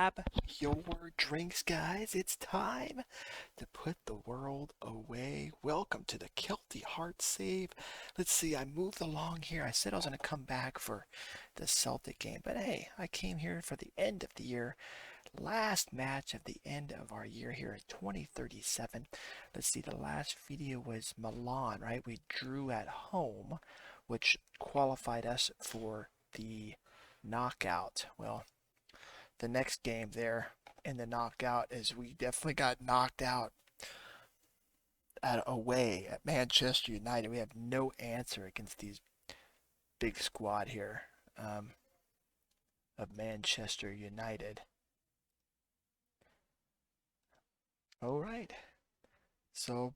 grab your drinks, guys. It's time to put the world away. Welcome to the KELTY Heart Save. Let's see, I moved along here. I said I was going to come back for the Celtic game, but hey, I came here for the end of the year. Last match of the end of our year here at 2037. Let's see, the last video was Milan, right? We drew at home, which qualified us for the knockout. Well, the next game there in the knockout is we definitely got knocked out away at Manchester United. We have no answer against these big squad here of Manchester United. All right, so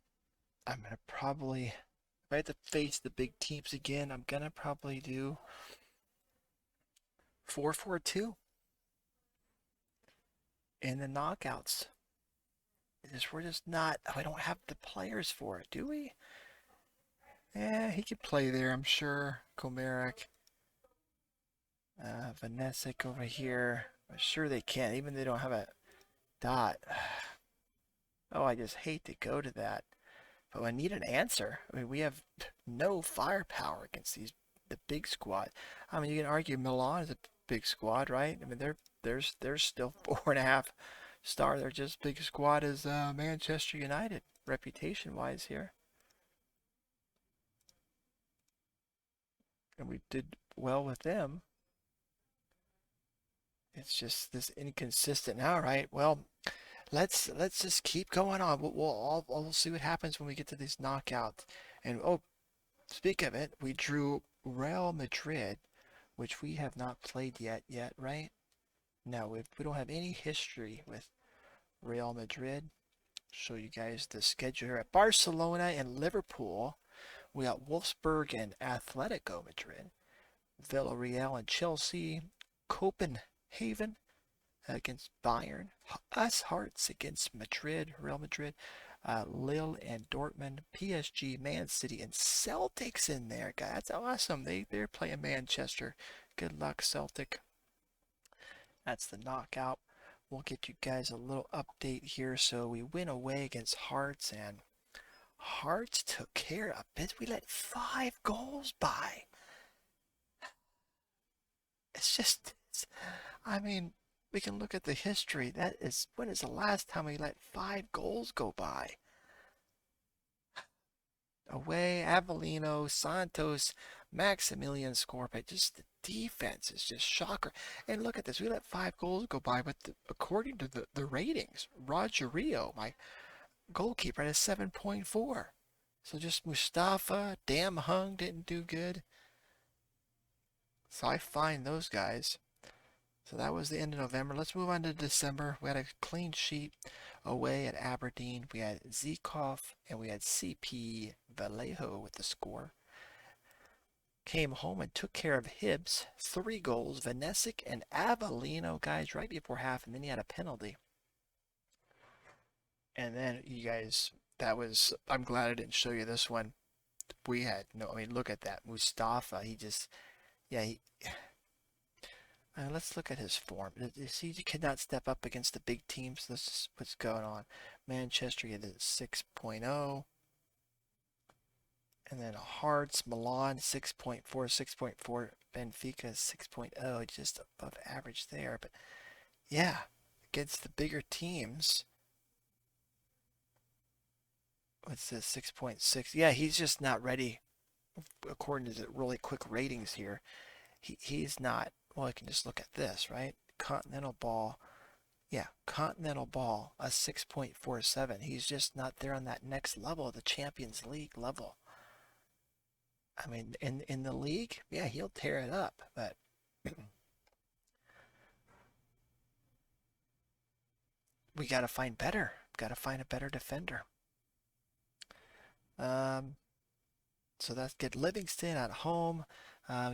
I'm gonna probably, if I have to face the big teams again, I'm gonna probably do 4-4-2 in the knockouts. We're just not, I don't have the players for it, do we? Yeah, he could play there, I'm sure. Komaric, Vanessic over here. I'm sure they can, even if they don't have a dot. Oh, I just hate to go to that. But I need an answer. I mean, we have no firepower against the big squad. I mean, you can argue Milan is a big squad, right? I mean, they're still 4.5 star. They're just big squad as Manchester United, reputation-wise here. And we did well with them. It's just this inconsistent now, right? Well, let's just keep going on. We'll see what happens when we get to these knockouts. And oh, speak of it, we drew Real Madrid, which we have not played yet, right? No, we don't have any history with Real Madrid. Show you guys the schedule here at Barcelona and Liverpool. We got Wolfsburg and Atletico Madrid, Villarreal and Chelsea, Copenhagen against Bayern, us Hearts against Madrid, Real Madrid, Lille and Dortmund, PSG, Man City, and Celtic's in there, guys. That's awesome. They're playing Manchester. Good luck, Celtic. That's the knockout. We'll get you guys a little update here. So we went away against Hearts, and Hearts took care of it. We let 5 goals by. I mean, we can look at the history. When is the last time we let 5 goals go by? Away, Avellino, Santos, Maximilian score, but just the defense is just shocker. And look at this, we let 5 goals go by, but according to the ratings, Rogerio, my goalkeeper, had a 7.4. So just Mustafa, Damn Hung didn't do good. So I find those guys. So that was the end of November. Let's move on to December. We had a clean sheet away at Aberdeen. We had Zikov and we had CP Vallejo with the score. Came home and took care of Hibs. 3 goals. Vanessic and Avellino, guys, right before half. And then he had a penalty. And then you guys, I'm glad I didn't show you this one. We had I mean, look at that. Mustafa, let's look at his form. He cannot step up against the big teams. This is what's going on. Manchester, he had a 6.0. And then Hearts, Milan, 6.4, 6.4. Benfica, 6.0. Just above average there. But yeah, against the bigger teams. What's this, 6.6? Yeah, he's just not ready. According to the really quick ratings here, he's not. Well, I can just look at this, right? Continental ball. Yeah, Continental ball, a 6.47. He's just not there on that next level, the Champions League level. I mean, in the league, yeah, he'll tear it up, but we got to find better. Got to find a better defender. So that's good. Livingston at home.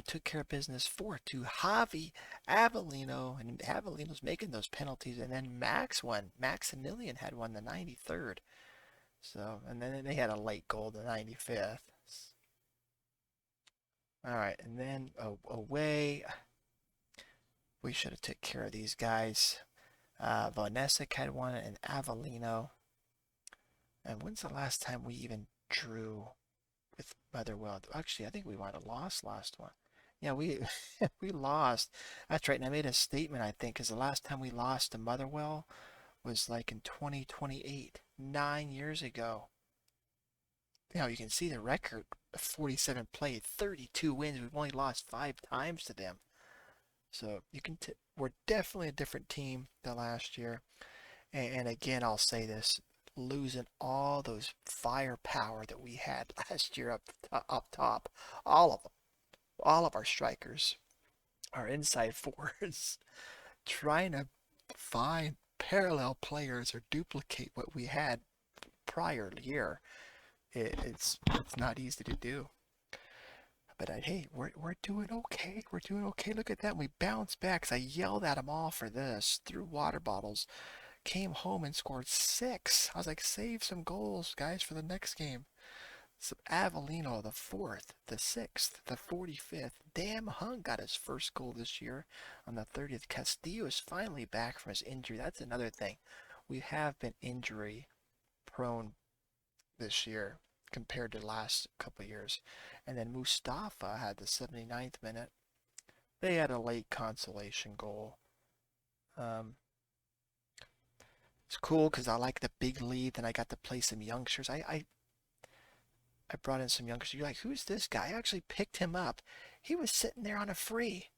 Took care of business 4-2. Javi Avellino, and Avellino's making those penalties, and then Maximilian had one the 93rd. So, and then they had a late goal the 95th. All right, and then away, we should have took care of these guys. Vonesic had one, and Avellino. And when's the last time we even drew with Motherwell? Actually, I think we might have lost last one. Yeah, we we lost. That's right. And I made a statement, I think, because the last time we lost to Motherwell was like in 2028, 9 years ago. You know, you can see the record: 47 played, 32 wins. We've only lost 5 times to them. So you can we're definitely a different team than last year. And again, I'll say this: losing all those firepower that we had last year up top, all of them, all of our strikers, our inside forwards, trying to find parallel players or duplicate what we had prior year. It's not easy to do. But hey, we're doing okay. We're doing okay. Look at that. We bounced back. 'Cause I yelled at them all for this. Threw water bottles. Came home and scored 6. I was like, save some goals, guys, for the next game. So Avellino, the 4th, the 6th, the 45th. Damn Hung got his first goal this year on the 30th. Castillo is finally back from his injury. That's another thing. We have been injury prone this year compared to the last couple of years. And then Mustafa had the 79th minute. They had a late consolation goal. It's cool because I like the big lead, and I got to play some youngsters. I brought in some youngsters. You're like, who's this guy? I actually picked him up. He was sitting there on a free.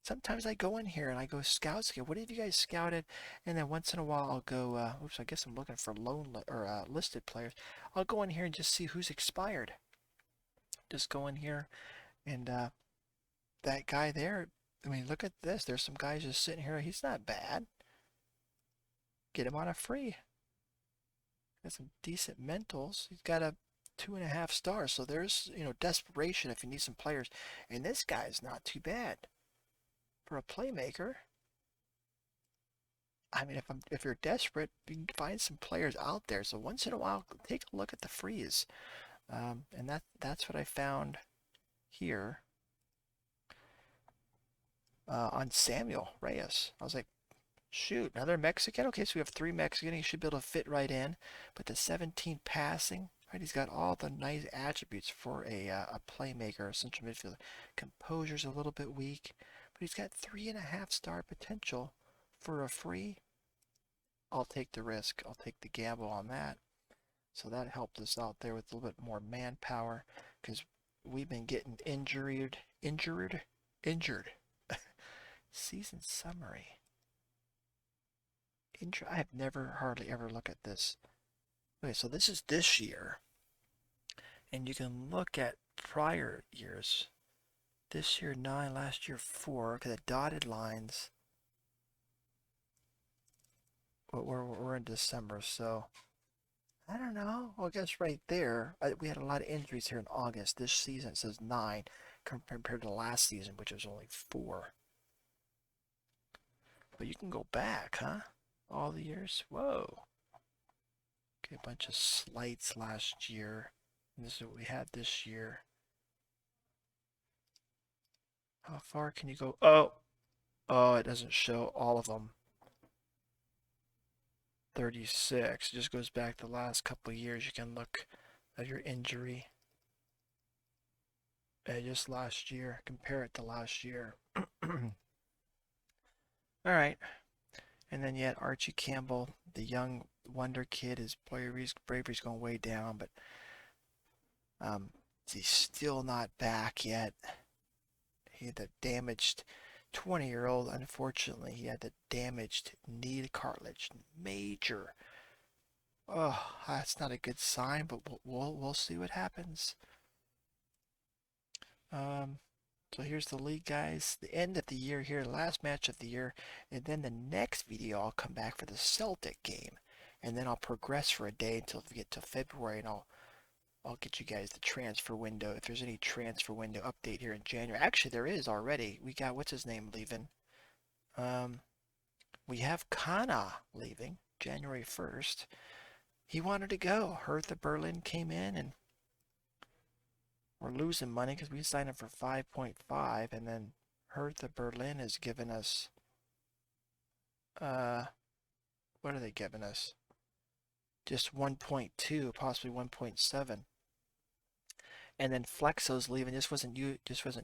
Sometimes I go in here and I go scout. What have you guys scouted? And then once in a while I'll go, oops, I guess I'm looking for listed players. I'll go in here and just see who's expired. Just go in here and that guy there, I mean, look at this. There's some guys just sitting here. He's not bad. Get him on a free. Got some decent mentals. He's got a 2.5 stars. So there's, desperation if you need some players. And this guy's not too bad for a playmaker. I mean, if you're desperate, you can find some players out there. So once in a while, take a look at the frees. And that's what I found here on Samuel Reyes. I was like, shoot, another Mexican? Okay, so we have 3 Mexican. He should be able to fit right in. But the 17 passing, right? He's got all the nice attributes for a playmaker, a central midfielder. Composure's a little bit weak, but he's got 3.5 star potential for a free. I'll take the risk. I'll take the gamble on that. So that helped us out there with a little bit more manpower because we've been getting injured. Season summary. I have never hardly ever looked at this. Okay, so this is this year. And you can look at prior years. This year 9, last year 4. Look at the dotted lines. We're in December, so I don't know. Well, I guess right there, we had a lot of injuries here in August. This season it says 9 compared to last season, which was only 4. But you can go back, huh? All the years. Whoa. Okay, a bunch of slights last year. And this is what we had this year. How far can you go? Oh, it doesn't show all of them. 36. It just goes back the last couple of years. You can look at your injury. Just last year. Compare it to last year. All right. And then you had Archie Campbell, the young wonder kid. His bravery's going way down, but he's still not back yet. He had the damaged 20-year-old. Unfortunately, he had the damaged knee cartilage, major. Oh, that's not a good sign, but we'll see what happens. So here's the league, guys. The end of the year here, last match of the year, and then the next video I'll come back for the Celtic game, and then I'll progress for a day until we get to February, and I'll get you guys the transfer window. If there's any transfer window update here in January, actually there is already. We got what's his name leaving. We have Kana leaving January 1st. He wanted to go. Hertha Berlin came in and we're losing money because we signed him for 5.5, and then Hertha Berlin has given us What are they giving us? Just 1.2, possibly 1.7. And then Flexo's leaving. Just wasn't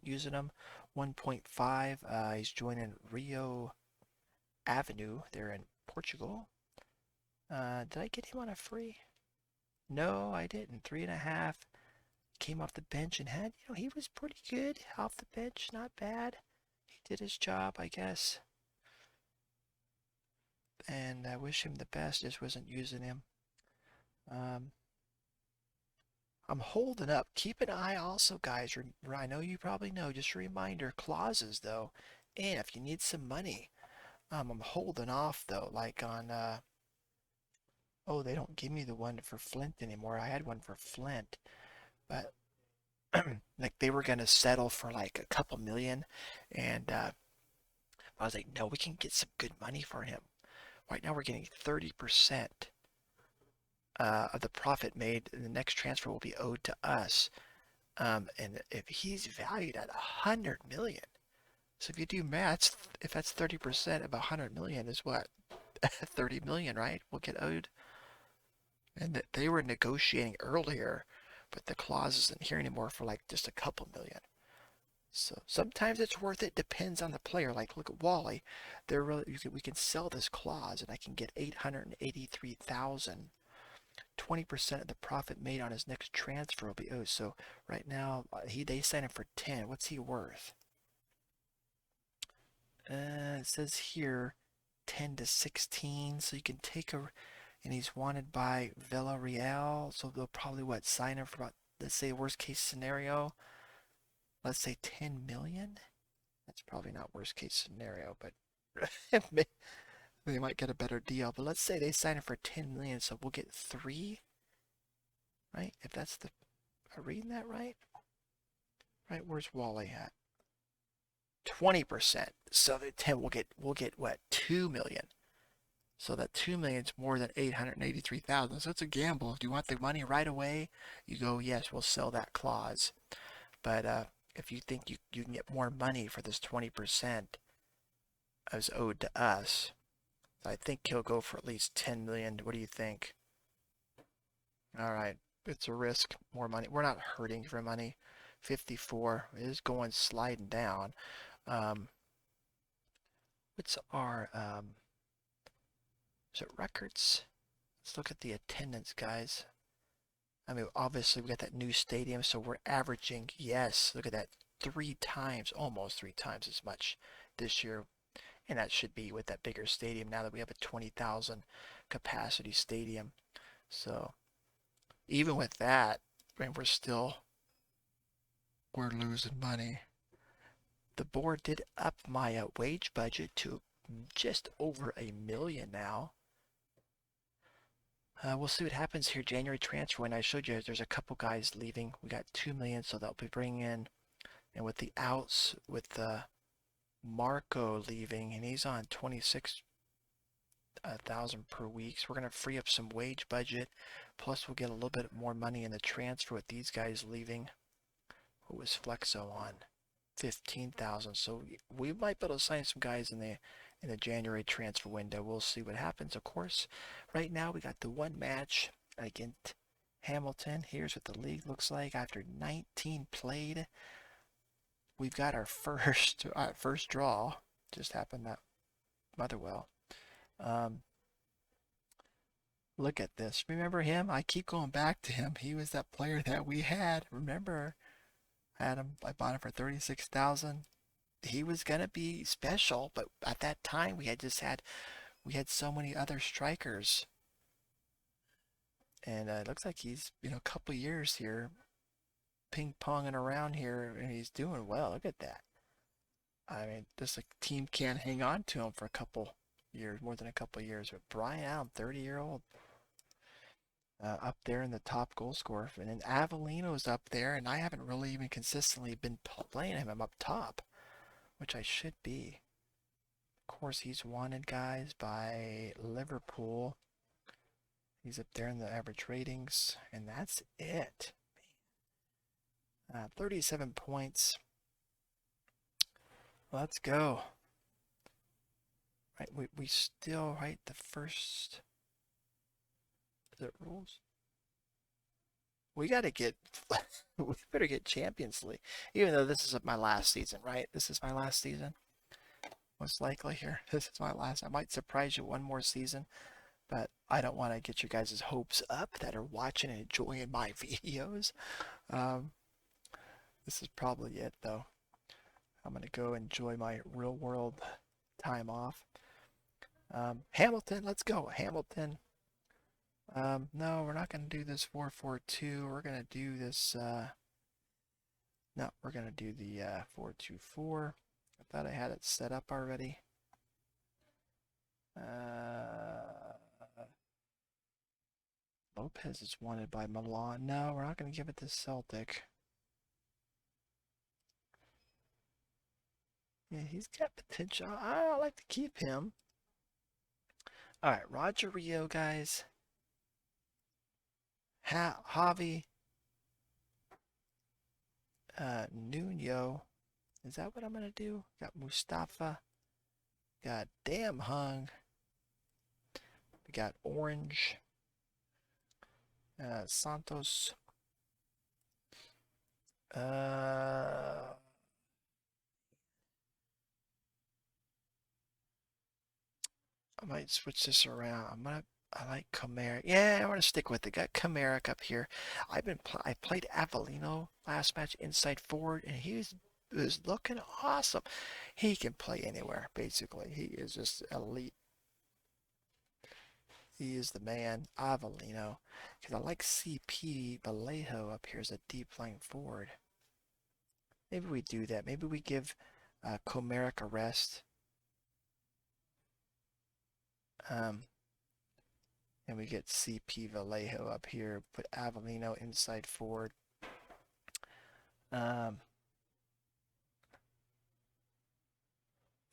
using him. 1.5. He's joining Rio Avenue. They're in Portugal. Did I get him on a free? No, I didn't. 3.5. Came off the bench and had, he was pretty good off the bench. Not bad. He did his job, I guess. And I wish him the best. Just wasn't using him. I'm holding up. Keep an eye also, guys. I know you probably know. Just a reminder, clauses, though. And if you need some money, I'm holding off, though. Like on, oh, they don't give me the one for Flint anymore. I had one for Flint. But, like, they were going to settle for, like, a couple million. And I was like, no, we can get some good money for him. Right now we're getting 30%. Of the profit made, the next transfer will be owed to us. And if he's valued at 100 million, so if you do maths, if that's 30% of 100 million is what? 30 million, right? Will get owed. And they were negotiating earlier, but the clause isn't here anymore for like just a couple million. So sometimes it's worth it. Depends on the player. Like look at Wally. We can sell this clause, and I can get 883,000. 20% of the profit made on his next transfer will be owed. So right now they signed him for 10. What's he worth? It says here 10 to 16. So you can take and he's wanted by Villarreal. So they'll probably sign him for about, let's say worst case scenario. Let's say 10 million. That's probably not worst case scenario, but they might get a better deal. But let's say they sign him for 10 million, so we'll get 3, right? If that's am I reading that right? Right, where's Wally at? 20%. So the 10 we'll get what? 2 million. So that 2 million is more than 883,000. So it's a gamble. If you want the money right away, you go, yes, we'll sell that clause. But if you think you can get more money for this 20% as owed to us, I think he'll go for at least 10 million. What do you think? All right, it's a risk. More money. We're not hurting for money. 54 is going sliding down. What's our is it records? Let's look at the attendance, guys. I mean, obviously we got that new stadium, so we're averaging, yes, look at that, 3 times, almost 3 times as much this year. And that should be with that bigger stadium now that we have a 20,000 capacity stadium. So even with that, I mean, we're losing money. The board did up my wage budget to just over $1 million now. We'll see what happens here. January transfer, when I showed you, there's a couple guys leaving. We got 2 million, so they'll be bringing in, and with the outs, with the Marco leaving, and he's on 26,000 per week. So we're gonna free up some wage budget. Plus, we'll get a little bit more money in the transfer with these guys leaving. What was Flexo on? 15,000. So we might be able to sign some guys in the January transfer window. We'll see what happens, of course. Right now, we got the one match against Hamilton. Here's what the league looks like after 19 played. We've got our first draw. Just happened at Motherwell. Look at this. Remember him? I keep going back to him. He was that player that we had. Remember? I bought him for 36,000. He was gonna be special, but at that time we had so many other strikers. And it looks like he's a couple years here ping-ponging around here, and he's doing well. Look at that. I mean, this team can't hang on to him for a couple years, more than a couple years. But Brian Allen, 30-year-old, up there in the top goal scorer. And then Avellino's up there, and I haven't really even consistently been playing him. I'm up top, which I should be. Of course, he's wanted, guys, by Liverpool. He's up there in the average ratings, and that's it. 37 points. Let's go. Right, we still, right, the first, is it rules? We got to get, we better get Champions League. Even though this is my last season, right? This is my last season. Most likely here. This is my last. I might surprise you one more season, but I don't want to get your guys' hopes up that are watching and enjoying my videos. Um, this is probably it, though. I'm going to go enjoy my real world time off. Hamilton, let's go. Hamilton. No, we're not going to do this 4-4-2. We're going to do this. No, we're going to do the 4-2-4. I thought I had it set up already. Lopez is wanted by Milan. No, we're not going to give it to Celtic. Yeah, he's got potential. I like to keep him. All right, Roger Rio, guys. Javi. Nuno. Is that what I'm going to do? Got Mustafa. Got Damn Hung. We got Orange. Santos. I might switch this around. I like Kamara. Yeah, I want to stick with it. Got Kamara up here. I played Avellino last match inside forward, and he was looking awesome. He can play anywhere, basically. He is just elite. He is the man, Avellino. Because I like CP Vallejo up here as a deep flying forward. Maybe we do that. Maybe we give Komaric a rest. And we get CP Vallejo up here. Put Avellino inside forward. I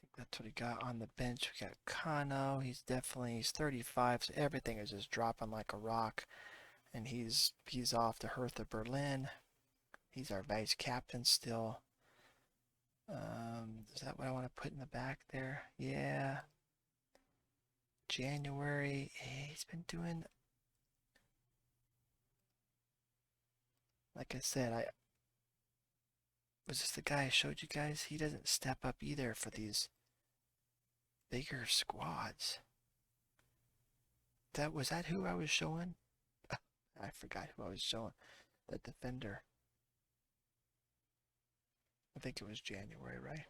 think that's what he got on the bench. We got Kano. He's 35, so everything is just dropping like a rock. And he's off to Hertha Berlin. He's our vice captain still. Is that what I want to put in the back there? Yeah. January. He's been doing, like I said, was this the guy I showed you guys? He doesn't step up either for these bigger squads. Was that who I was showing? I forgot who I was showing. The defender. I think it was January, right?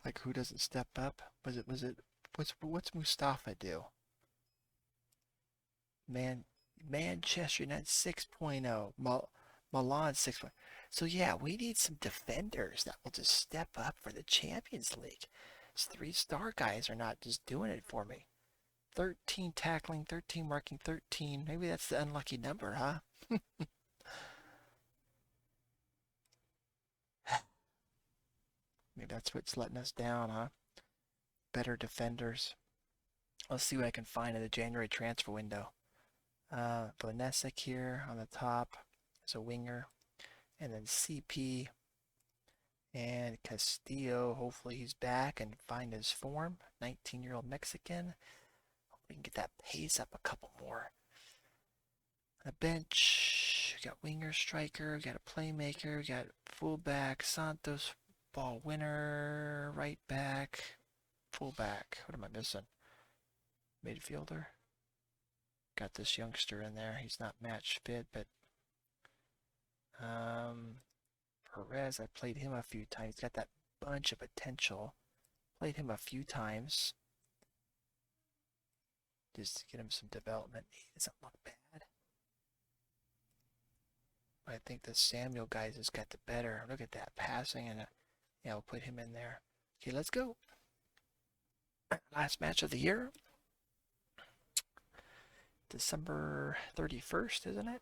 Like, who doesn't step up? What's Mustafa do? Manchester United 6.0. Milan 6.0. So yeah, we need some defenders that will just step up for the Champions League. These 3-star guys are not just doing it for me. 13 tackling, 13 marking, 13. Maybe that's the unlucky number, huh? Maybe that's what's letting us down, huh? Better defenders. Let's see what I can find in the January transfer window. Vanessa here on the top as a winger. And then CP and Castillo. Hopefully he's back and find his form. 19-year-old Mexican. Hope we can get that pace up a couple more. On the bench, we got winger, striker, we got a playmaker, we got fullback, Santos, ball winner, right back, fullback. What am I missing? Midfielder. Got this youngster in there. He's not match fit, but Perez, I played him a few times. He's got that bunch of potential. Played him a few times. Just to get him some development. He doesn't look bad. I think the Samuel guys has got the better. Look at that passing, and yeah, we'll put him in there. Okay, let's go. Last match of the year. December 31st, isn't it?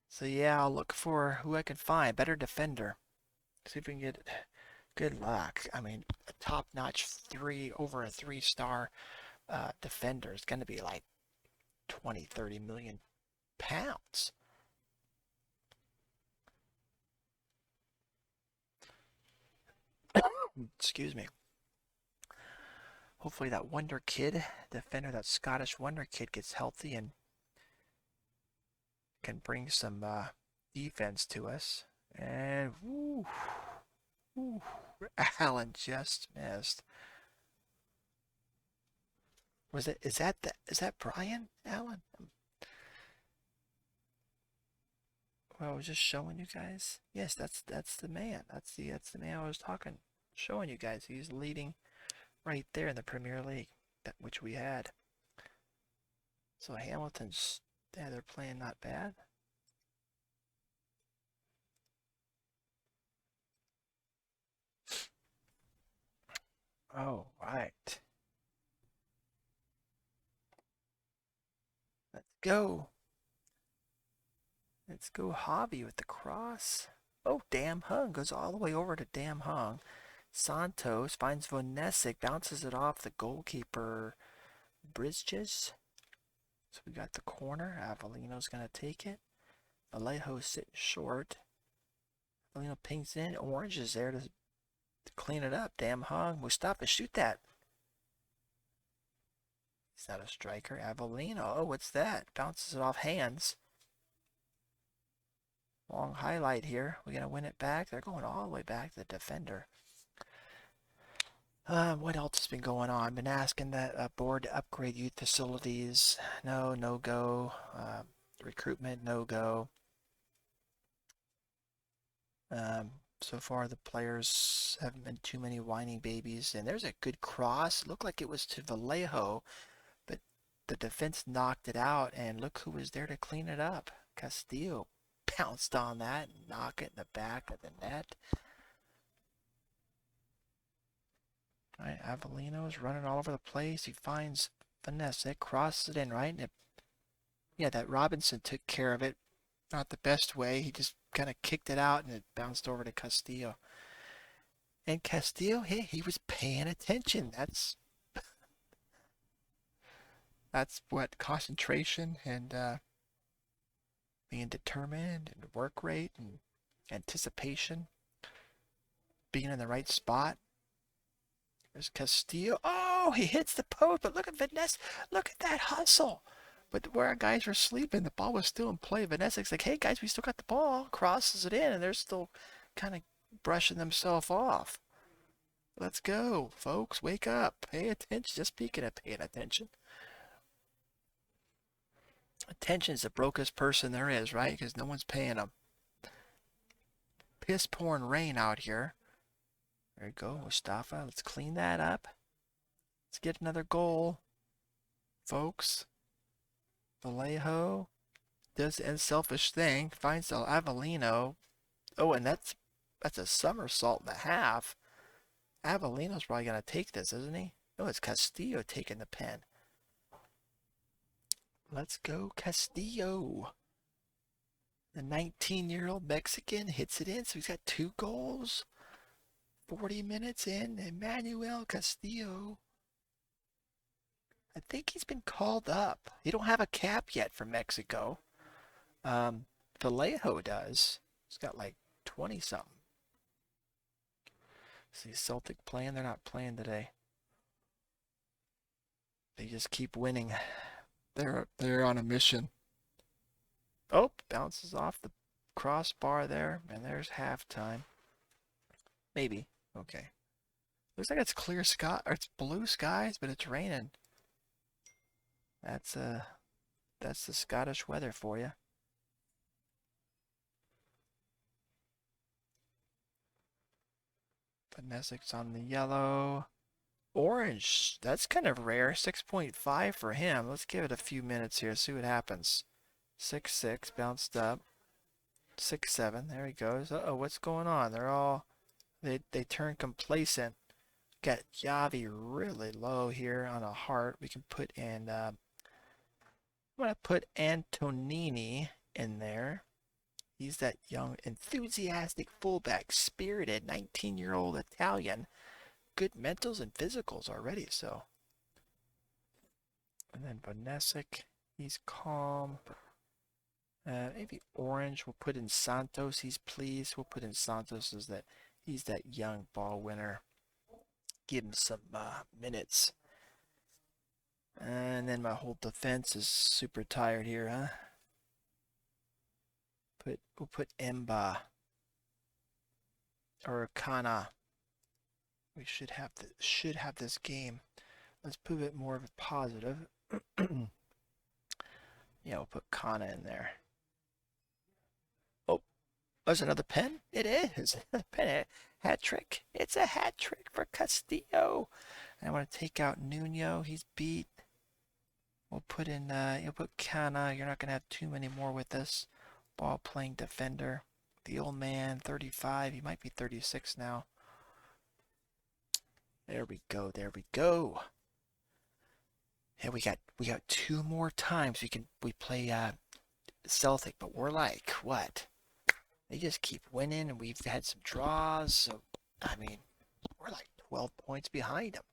So yeah, I'll look for who I can find. Better defender. See if we can get it. Good luck. I mean, a top-notch over a 3-star defender is going to be like 20, 30 million pounds. Excuse me. Hopefully that Wonder Kid defender, that Scottish Wonder Kid, gets healthy and can bring some defense to us. And woo, woo, Allen just missed. Was it? Is that Brian Allen? Well, I was just showing you guys. Yes, that's the man. That's the man I was showing you guys. He's leading right there in the Premier League, which we had. So Hamilton's, yeah, they're playing not bad. Oh, right. Let's go. Let's go Javi with the cross. Oh, Damn Hung goes all the way over to Damn Hung. Santos finds Vonesic, bounces it off the goalkeeper Bridges. So we got the corner. Avellino's going to take it. Vallejo's sitting short. Avellino pings in. Orange is there to clean it up. Damn Hung. Mustafa, shoot that. He's not a striker. Avellino. Oh, what's that? Bounces it off hands. Long highlight here. We're going to win it back. They're going all the way back to the defender. What else has been going on? I've been asking that board to upgrade youth facilities. No go. Recruitment, no go. So far the players haven't been too many whining babies. And there's a good cross. It looked like it was to Vallejo, but the defense knocked it out. And look who was there to clean it up. Castillo pounced on that and knocked it in the back of the net. All right, Avellino's running all over the place. He finds Vanessa, crosses it in, right? And yeah, that Robinson took care of it. Not the best way. He just kind of kicked it out and it bounced over to Castillo. And Castillo, hey, he was paying attention. That's what concentration and being determined and work rate and anticipation, being in the right spot. There's Castillo. Oh, he hits the post, but look at Vanessa. Look at that hustle. But where our guys were sleeping, the ball was still in play. Vanessa's like, hey, guys, we still got the ball. Crosses it in, and they're still kind of brushing themselves off. Let's go, folks. Wake up. Pay attention. Just speaking of paying attention. Attention's the brokest person there is, right? Because no one's paying them. Piss pouring rain out here. There you go, Mustafa. Let's clean that up. Let's get another goal, folks. Vallejo does the unselfish thing. Finds Avellino. Oh, and that's a somersault and a half. Avellino's probably going to take this, isn't he? Oh, it's Castillo taking the pen. Let's go, Castillo. The 19-year-old Mexican hits it in, so he's got 2 goals. 40 minutes in, Emmanuel Castillo. I think he's been called up. He don't have a cap yet for Mexico. Vallejo does. He's got like 20-something. See Celtic playing? They're not playing today. They just keep winning. They're on a mission. Oh, bounces off the crossbar there, and there's halftime. Maybe. Okay. Looks like it's clear sky, or it's blue skies, but it's raining. That's the Scottish weather for you. Vanesic's on the yellow. Orange, that's kind of rare. 6.5 for him. Let's give it a few minutes here, see what happens. 6-6, bounced up. 6-7, there he goes. Uh-oh, what's going on? They turn complacent. Got Javi really low here on a heart. We can put in, I'm going to put Antonini in there. He's that young, enthusiastic fullback, spirited 19-year-old Italian. Good mentals and physicals already, so. And then Vonesic, he's calm. Maybe Orange, we'll put in Santos, he's pleased. We'll put in Santos as that he's that young ball winner. Give him some minutes. And then my whole defense is super tired here, huh? We'll put Emba or Kana. We should have this game. Let's put it more of a positive. Yeah, we'll put Kana in there. Oh, there's another pen. It is a pen hat trick. It's a hat trick for Castillo. And I want to take out Nuno. He's beat. We'll put in. You'll put Kana. You're not gonna have too many more with this. Ball playing defender. The old man, 35. He might be 36 now. There we go. There we go. And we got 2 more times we play Celtic, but we're like what? They just keep winning, and we've had some draws. So I mean, we're like 12 points behind them.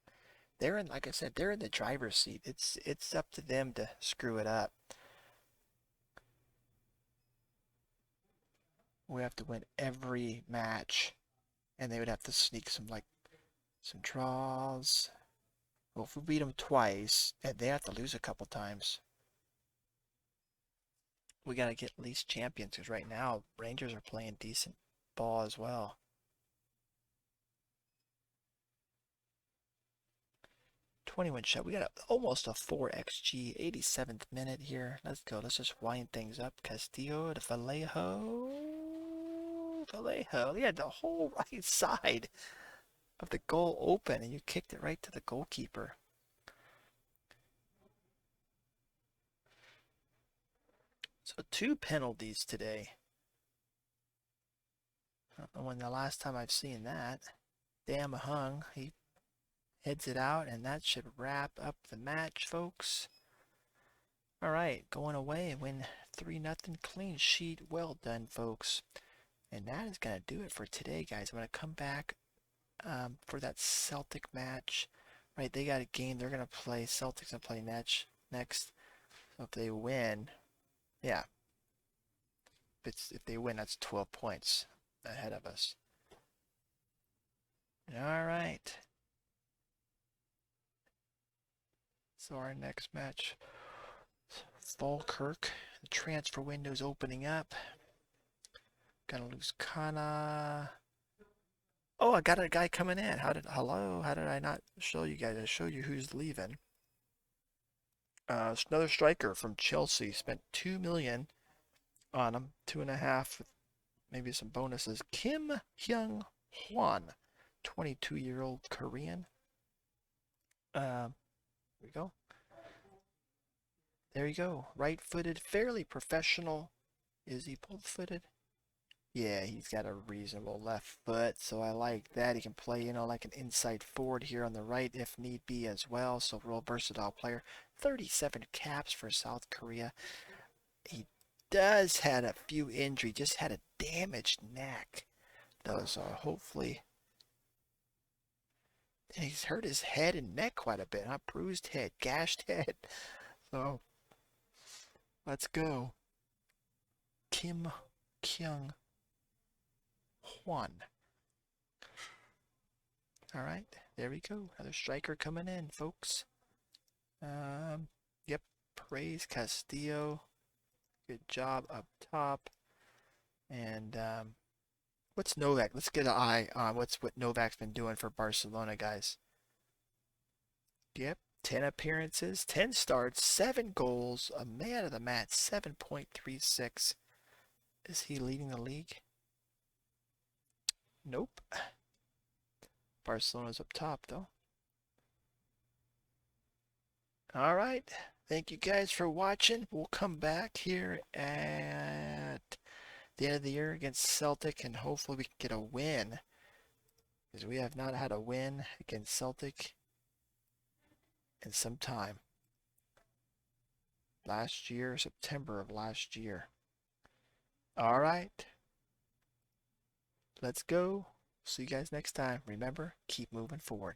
They're in, like I said, they're in the driver's seat. It's up to them to screw it up. We have to win every match, and they would have to sneak some draws. Well, if we beat them twice, and they have to lose a couple times, we got to get at least champions, because right now Rangers are playing decent ball as well. 21 shot. We got almost a 4 XG. 87th minute here. Let's go. Let's just wind things up. Castillo to Vallejo. Vallejo. He had the whole right side of the goal open, and you kicked it right to the goalkeeper. So 2 penalties today. I don't know when the last time I've seen that. Damn Hung. He heads it out, and that should wrap up the match, folks. All right, going away and win 3-0 clean sheet. Well done, folks. And that is going to do it for today, guys. I'm going to come back for that Celtic match. Right, they got a game they're going to play. Celtics going to play next. So if they win, yeah. If they win, that's 12 points ahead of us. All right. So our next match, Falkirk. The transfer window's opening up. Gonna lose Kana. Oh, I got a guy coming in. Hello? How did I not show you guys? I show you who's leaving. It's another striker from Chelsea. Spent 2 million on him, 2.5 with maybe some bonuses. Kim Hyung Juan, 22-year-old Korean. There we go. There you go. Right-footed, fairly professional. Is he both-footed? Yeah, he's got a reasonable left foot, so I like that. He can play, like an inside forward here on the right if need be as well. So real versatile player. 37 caps for South Korea. He does had a few injuries, just had a damaged neck, though, so hopefully. And he's hurt his head and neck quite a bit, huh? Bruised head, gashed head. So let's go. Kim Kyung Juan. All right, there we go. Another striker coming in, folks. Yep, praise Castillo. Good job up top. And what's Novak? Let's get an eye on what Novak's been doing for Barcelona, guys. Yep, 10 appearances, 10 starts, 7 goals, a man of the match, 7.36. Is he leading the league? Nope. Barcelona's up top, though. All right. Thank you guys for watching. We'll come back here at the end of the year against Celtic, and hopefully we can get a win, because we have not had a win against Celtic in some time. Last year, September of last year. All right. Let's go. See you guys next time. Remember, keep moving forward.